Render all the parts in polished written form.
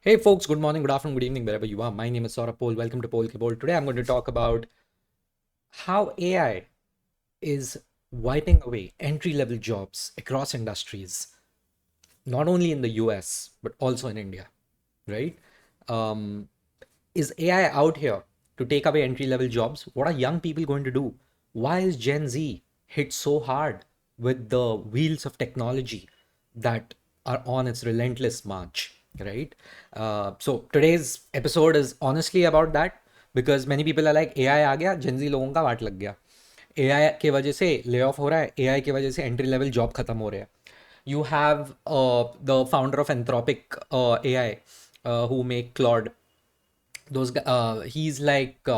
Hey folks, good morning, good afternoon, good evening, wherever you are. My name is Saurabh Pol. Welcome to Pol Keyboard. Today I'm going to talk about how AI is wiping away entry-level jobs across industries, not only in the US, but also in India, right? Um, is AI out here to take away entry-level jobs? What are young people going to do? Why is Gen Z hit so hard with the wheels of technology that are on its relentless march, right? So today's episode is honestly about that because many people are like AI आ गया, Gen Z लोगों का वाट लग गया. AI के वजह से lay off हो रहा है, AI की वजह से एंट्री लेवल जॉब खत्म हो रहे हैं. You have the founder of Anthropic AI who make Claude. He's like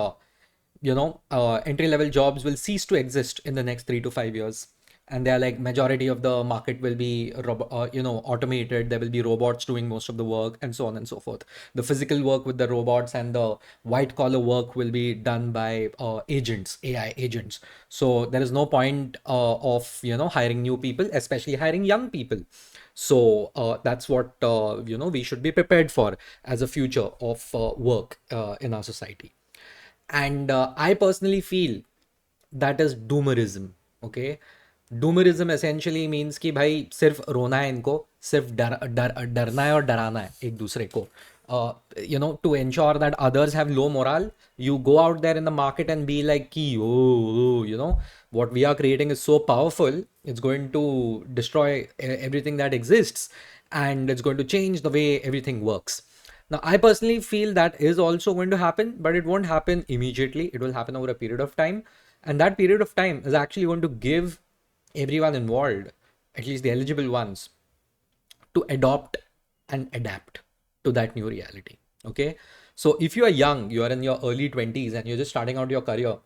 entry level jobs will cease to exist in the next 3 to 5 years, and they're like majority of the market will be automated. There will be robots doing most of the work and so on and so forth. The physical work with the robots and the white collar work will be done by agents, AI agents. So there is no point of hiring new people, especially hiring young people. So that's what we should be prepared for as a future of work in our society. And I personally feel that is doomerism. Okay, doomerism essentially means कि भाई सिर्फ रोना है इनको, सिर्फ डरना है और डराना है एक दूसरे को. To ensure that others have low morale, you go out there in the market and be like कि what we are creating is so powerful, it's going to destroy everything that exists, and it's going to change the way everything works. Now, I personally feel that is also going to happen, but it won't happen immediately. It will happen over a period of time. And that period of time is actually going to give everyone involved, at least the eligible ones, to adopt and adapt to that new reality. Okay. So if you are young, you are in your early 20s and you're just starting out your career,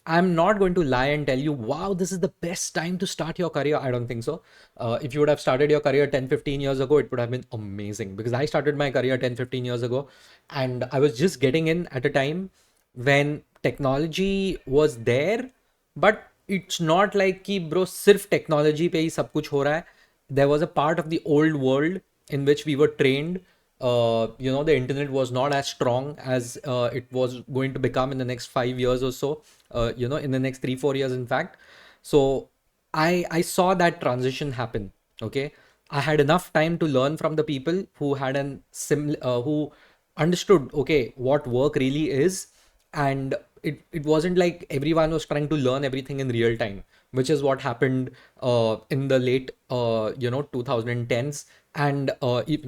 I'm not going to lie and tell you, wow, this is the best time to start your career. I don't think so. If you would have started your career 10, 15 years ago, it would have been amazing because I started my career 10, 15 years ago and I was just getting in at a time when technology was there, but it's not like कि bro सिर्फ technology पे ही सब कुछ हो रहा है. There was a part of the old world in which we were trained. The internet was not as strong as it was going to become in the next 5 years or so. In the next 3, 4 years, in fact. So I saw that transition happen. Okay, I had enough time to learn from the people who had who understood okay what work really is, and it wasn't like everyone was trying to learn everything in real time, which is what happened in the late 2010s, and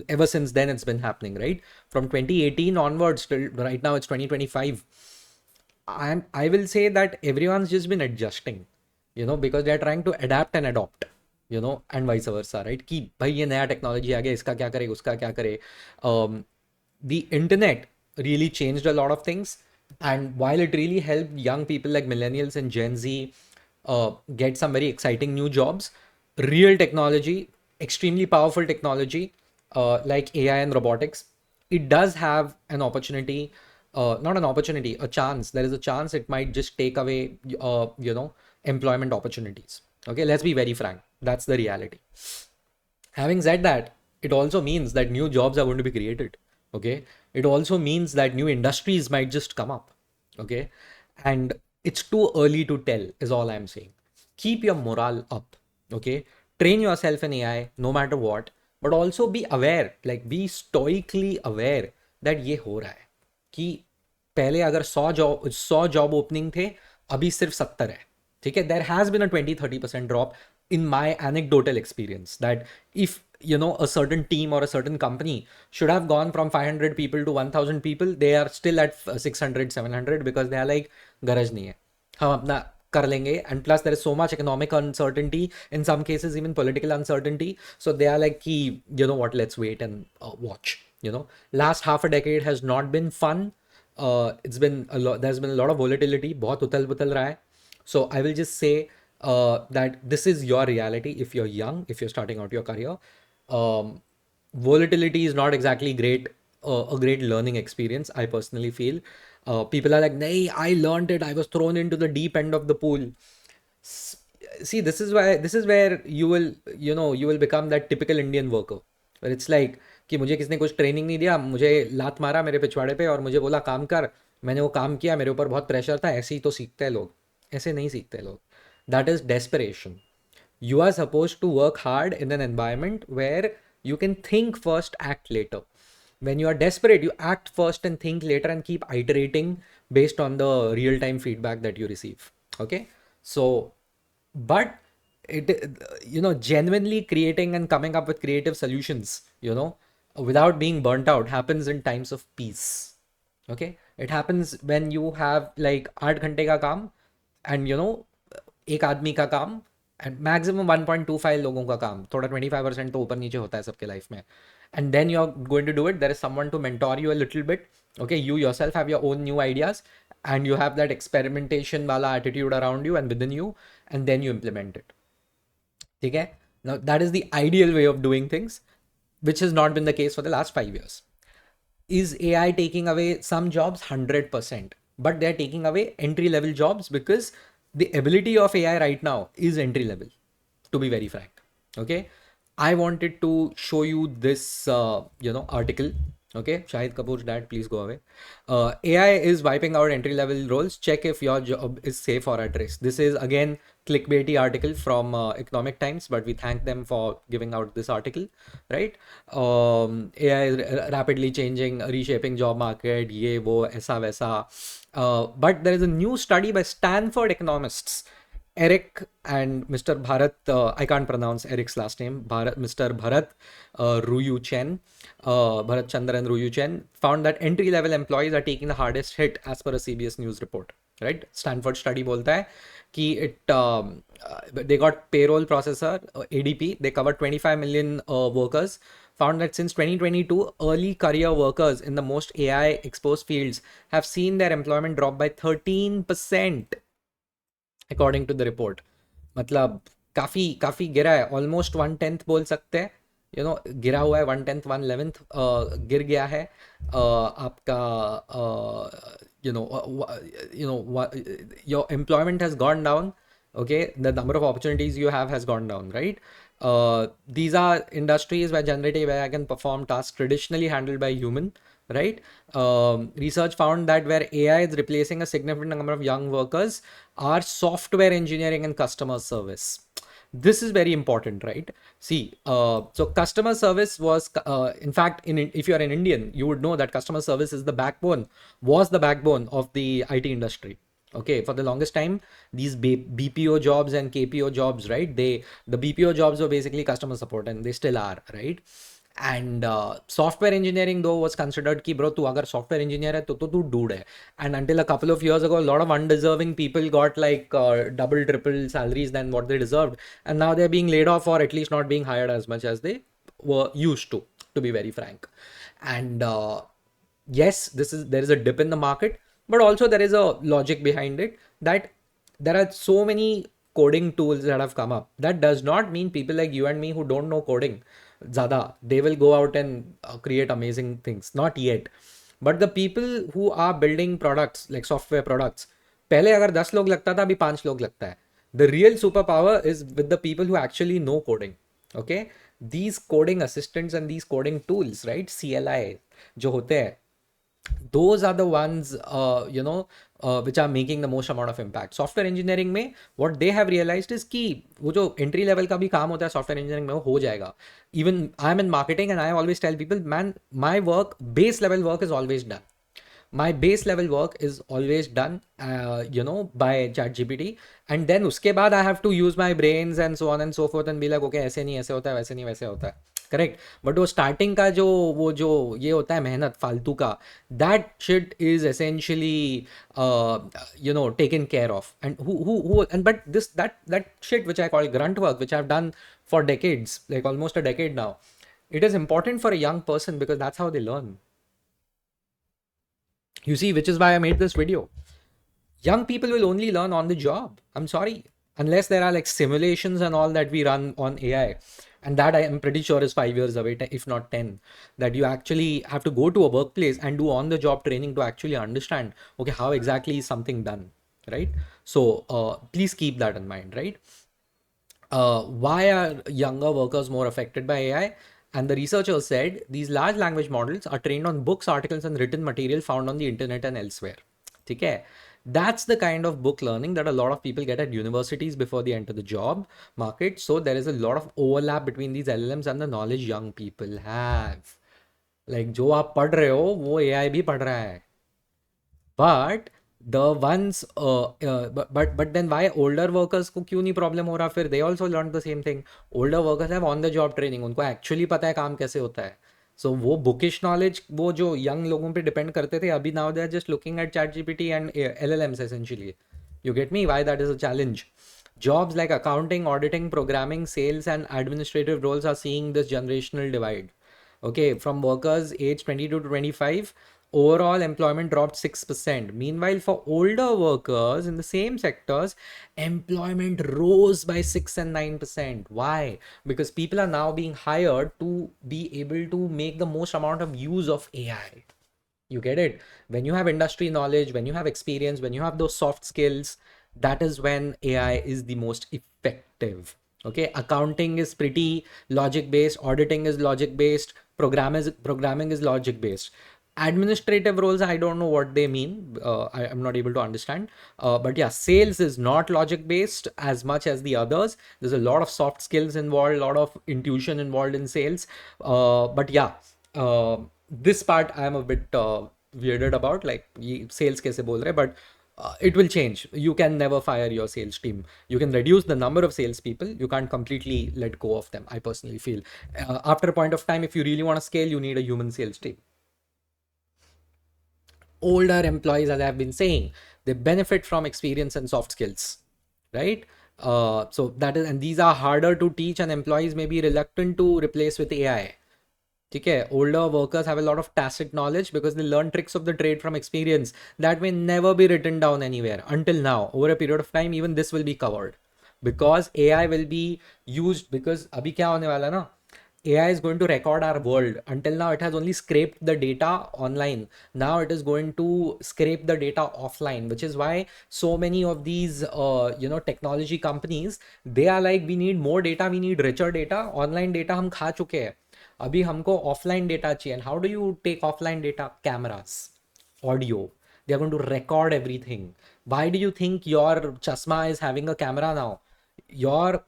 ever since then it's been happening, right? From 2018 onwards till right now it's 2025. I will say that everyone's just been adjusting, because they're trying to adapt and adopt, and vice versa, right? कि भाई ये नया technology आ गया, इसका क्या करे, उसका क्या करे. um, the internet really changed a lot of things, and while it really helped young people like millennials and Gen Z get some very exciting new jobs, real technology, extremely powerful technology, like AI and robotics, it does have an opportunity, not an opportunity, a chance. There is a chance it might just take away, employment opportunities. Okay, let's be very frank. That's the reality. Having said that, it also means that new jobs are going to be created. Okay, it also means that new industries might just come up. Okay, and it's too early to tell, is all I'm saying. Keep your morale up. Okay, train yourself in AI no matter what, but also be aware, like be stoically aware that ये हो रहा है कि पहले अगर 100 job opening थे, अभी सिर्फ 70 है. ठीक है, there has been a 20-30% drop in my anecdotal experience, that if a certain team or a certain company should have gone from 500 people to 1000 people, they are still at 600-700 because they are like garaj nahi hai, hum apna kar lenge. And plus there is so much economic uncertainty, in some cases even political uncertainty, so they are like ki, what, let's wait and watch. Last half a decade has not been fun. It's been a lot, there's been a lot of volatility, bahut utal putal raha hai. So I will just say that this is your reality if you're young, if you're starting out your career. Um, Volatility is not exactly great, a great learning experience, I personally feel. People are like, nay, I learned it. I was thrown into the deep end of the pool. See, this is where you will become that typical Indian worker, where it's like कि मुझे किसी ने कुछ training नहीं दिया, मुझे लात मारा मेरे पिछवाड़े पे और मुझे बोला काम कर, मैंने वो काम किया, मेरे ऊपर बहुत प्रेशर था, ऐसे ही तो सीखते हैं लोग। ऐसे नहीं सीखते लोग। That is desperation. You are supposed to work hard in an environment where you can think first, act later. When you are desperate, you act first and think later and keep iterating based on the real time feedback that you receive. Okay. So, but genuinely creating and coming up with creative solutions, without being burnt out happens in times of peace. Okay. It happens when you have like 8 घंटे का काम and एक आदमी का काम and maximum 1.25 लोगों का काम, थोड़ा 25% तो ऊपर नीचे होता है सबके लाइफ में, and then you are going to do it, there is someone to mentor you a little bit. Okay, you yourself have your own new ideas and you have that experimentation वाला attitude around you and within you, and then you implement it. ठीक है. Now that is the ideal way of doing things, which has not been the case for the last 5 years. Is AI taking away some jobs? 100%. But they're taking away entry level jobs because the ability of AI right now is entry level, to be very frank. Okay. I wanted to show you this, article. Okay. Shahid Kapoor's dad, please go away. AI is wiping out entry level roles. Check if your job is safe or at risk. This is again clickbaity article from Economic Times, but we thank them for giving out this article, right? AI is rapidly changing, reshaping job market, ye wo aisa vaisa. But there is a new study by Stanford economists, Eric and Mr. Bharat, I can't pronounce Eric's last name, Mr. Bharat Ruyu Chen, Bharat Chandran Ruyu Chen, found that entry-level employees are taking the hardest hit as per a CBS News report. Right? Stanford study बोलता है कि they got payroll processor, ADP, they covered 25 million workers, found that since 2022, early career workers in the most AI exposed fields have seen their employment drop by 13%. According to the report. मतलब काफ़ी काफ़ी गिरा है, almost 1/10 बोल सकते हैं. गिरा हुआ है, 1/10 1/11 गिर गया है. आपका your employment has gone down. Okay, the number of opportunities you have has gone down, right? These are industries where generative AI can perform tasks traditionally handled by human, right? Research found that where AI is replacing a significant number of young workers are software engineering and customer service. This is very important, right? See, so customer service was, in fact, if you are an Indian, you would know that customer service is was the backbone of the IT industry. Okay, for the longest time, these BPO jobs and KPO jobs, right? The BPO jobs were basically customer support, and they still are, right? And software engineering though was considered कि bro, तू अगर software engineer है तो तू dude है. And until a couple of years ago, a lot of undeserving people got like double, triple salaries than what they deserved, and now they're being laid off or at least not being hired as much as they were used to be very frank. And yes, there is a dip in the market, but also there is a logic behind it that there are so many coding tools that have come up. That does not mean people like you and me who don't know coding ज़्यादा, they will go out and create amazing things. Not yet. But the people who are building products like software products, पहले अगर 10 लोग लगता था, अभी 5 लोग लगता है. The real superpower is with the people who actually know coding. Okay, these coding assistants and these coding tools, right? CLI जो होते हैं, those are the ones which are making the most amount of impact. Software engineering में what they have realized is कि वो जो entry level का भी काम होता है software engineering में, वो हो जाएगा. Even I'm in marketing and I always tell people, man, my work, base level work is always done. My base level work is always done by ChatGPT, and then उसके बाद I have to use my brains and so on and so forth and be like, okay, ऐसे नहीं ऐसे होता है, वैसे नहीं वैसे होता है. करेक्ट. बट वो स्टार्टिंग का जो ये होता है मेहनत फालतू का, that shit is essentially taken care of. And but this that shit which I call grunt work, which I've done for decades, like almost a decade now, it is important for a young person because that's how they learn. You see, which is why I made this video. Young people will only learn on the job. I'm sorry. Unless there are like simulations and all that we run on AI. And that I am pretty sure is 5 years away, if not 10. That you actually have to go to a workplace and do on the job training to actually understand, okay, how exactly is something done, right? So please keep that in mind, right? Why are younger workers more affected by AI? And the researchers said these large language models are trained on books, articles, and written material found on the internet and elsewhere. Okay. That's the kind of book learning that a lot of people get at universities before they enter the job market. So there is a lot of overlap between these LLMs and the knowledge young people have. Like जो आप पढ़ रहे हो वो AI भी पढ़ रहा है. But the ones but then why older workers को क्यों नहीं प्रॉब्लम हो रहा फिर? They also learned the same thing. Older workers have on the job training, उनको एक्चुअली पता है काम कैसे होता है. So वो बुकिश नॉलेज वो जो यंग लोगों पे डिपेंड करते थे, अभी now they are just looking at ChatGPT and LLMs essentially. You get me? Why that is a challenge. Jobs like accounting, auditing, programming, sales, and administrative roles are seeing this generational divide. Okay, from workers aged 22 to 25, overall employment dropped 6%. Meanwhile, for older workers in the same sectors, employment rose by 6 and 9%. Why? Because people are now being hired to be able to make the most amount of use of AI. You get it? When you have industry knowledge, when you have experience, when you have those soft skills, that is when AI is the most effective. Okay, accounting is pretty logic based, auditing is logic based, programming is logic based. Administrative roles, I don't know what they mean. I am not able to understand. But yeah, sales is not logic based as much as the others. There's a lot of soft skills involved, a lot of intuition involved in sales. But yeah, this part I am a bit weirded about. Like ये sales कैसे बोल रहे हैं, but it will change. You can never fire your sales team. You can reduce the number of salespeople. You can't completely let go of them. I personally feel after a point of time, if you really want to scale, you need a human sales team. Older employees, as I've been saying, they benefit from experience and soft skills, right? So that is, and these are harder to teach, and employees may be reluctant to replace with AI. Okay, older workers have a lot of tacit knowledge because they learn tricks of the trade from experience that may never be written down anywhere until now. Over a period of time, even this will be covered because AI will be used. Because अभी क्या होने वाला ना, AI is going to record our world. Until now, it has only scraped the data online. Now it is going to scrape the data offline, which is why so many of these, technology companies, they are like, we need more data, we need richer data. Online data हम खा चुके हैं. अभी हमको offline data चाहिए. And how do you take offline data? Cameras, audio. They are going to record everything. Why do you think your chasma is having a camera now? Your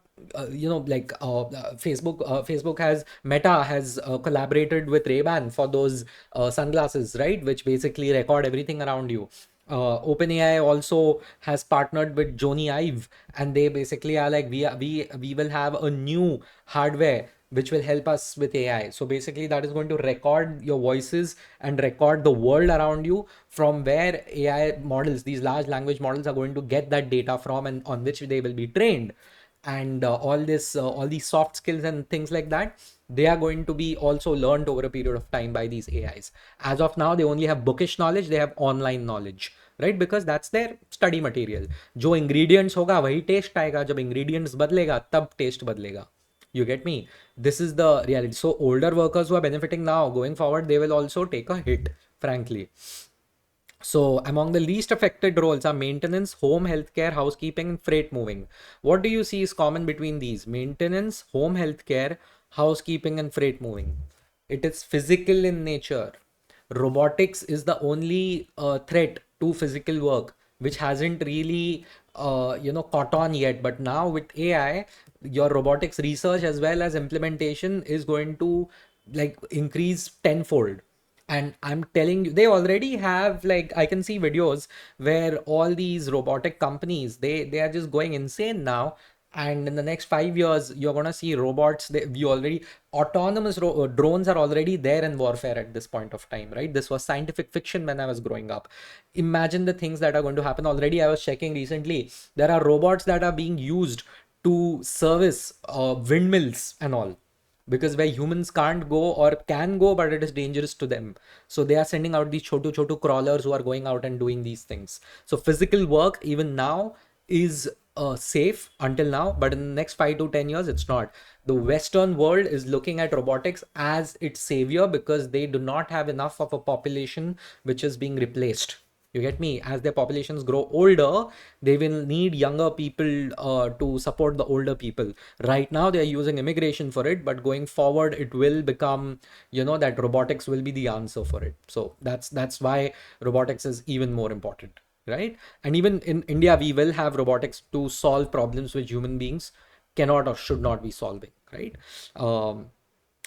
Facebook has Meta has collaborated with Ray-Ban for those sunglasses, right, which basically record everything around you. OpenAI also has partnered with Jony Ive, and they basically are like, we will have a new hardware which will help us with AI. So basically that is going to record your voices and record the world around you, from where AI models, these large language models, are going to get that data from, and on which they will be trained. And all these soft skills and things like that, they are going to be also learned over a period of time by these AIs. As of now, they only have bookish knowledge, they have online knowledge, right? Because that's their study material. जो ingredients होगा वही taste आएगा. जब ingredients बदलेगा तब taste बदलेगा. You get me? This is the reality. So older workers who are benefiting now, going forward, they will also take a hit, frankly. So among the least affected roles are maintenance, home healthcare, housekeeping, and freight moving. What do you see is common between these? Maintenance, home healthcare, housekeeping, and freight moving. It is physical in nature. Robotics is the only threat to physical work, which hasn't really caught on yet. But now with AI, your robotics research as well as implementation is going to like increase tenfold. And I'm telling you, they already have, like, I can see videos where all these robotic companies, they are just going insane now. And in the next 5 years, you're gonna see robots. We already autonomous drones are already there in warfare at this point of time, right? This was scientific fiction when I was growing up. Imagine the things that are going to happen. Already, I was checking recently. There are robots that are being used to service windmills and all, because where humans can't go or can go, but it is dangerous to them. So they are sending out these chotu crawlers who are going out and doing these things. So physical work even now is safe until now, but in the next 5 to 10 years, it's not. The Western world is looking at robotics as its savior because they do not have enough of a population which is being replaced. You get me? As their populations grow older, they will need younger people to support the older people. Right now, they are using immigration for it, but going forward, it will become, that robotics will be the answer for it. So that's why robotics is even more important, right? And even in India, we will have robotics to solve problems which human beings cannot or should not be solving, right?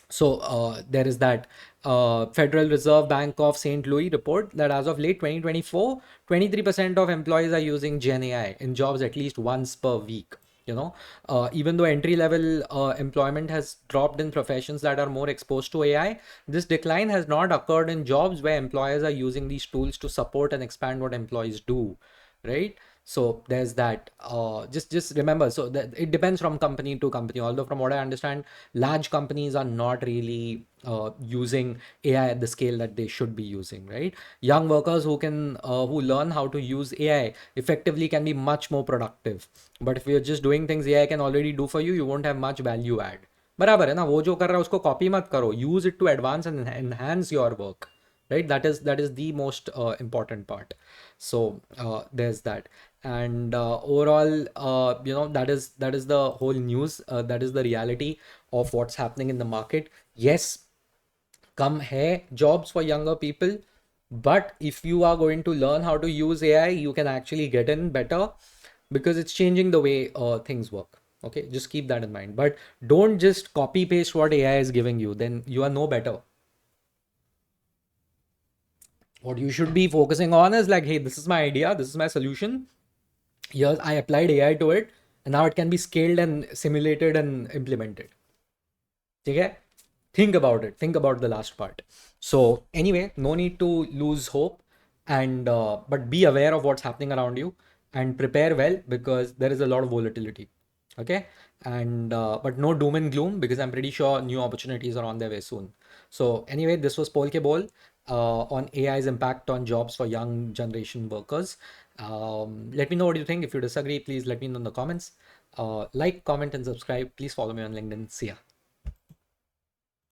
So there is that Federal Reserve Bank of St. Louis report that as of late 2024, 23% of employees are using Gen AI in jobs at least once per week. Even though entry level employment has dropped in professions that are more exposed to AI, this decline has not occurred in jobs where employers are using these tools to support and expand what employees do, right? So there's that. Just remember, so that it depends from company to company. Although from what I understand, large companies are not really using AI at the scale that they should be using, right? Young workers who learn how to use AI effectively can be much more productive. But if you're just doing things AI can already do for you, you won't have much value add. बराबर है ना? वो जो कर रहा है उसको copy मत करो. Use it to advance and enhance your work, right? That is the most important part. So there's that. And overall, that is the whole news. That is the reality of what's happening in the market. Yes, come hai jobs for younger people, but if you are going to learn how to use AI, you can actually get in better because it's changing the way things work. Okay, just keep that in mind. But don't just copy paste what AI is giving you, then you are no better. What you should be focusing on is like, hey, this is my idea, this is my solution. Here I applied AI to it, and now it can be scaled and simulated and implemented. Okay? Think about it. Think about the last part. So anyway, no need to lose hope, and but be aware of what's happening around you and prepare well because there is a lot of volatility. Okay, and but no doom and gloom because I'm pretty sure new opportunities are on their way soon. So anyway, this was Paul K. Bol on AI's impact on jobs for young generation workers. Let me know what you think. If you disagree, please let me know in the comments. Like, comment, and subscribe. Please follow me on LinkedIn. See ya.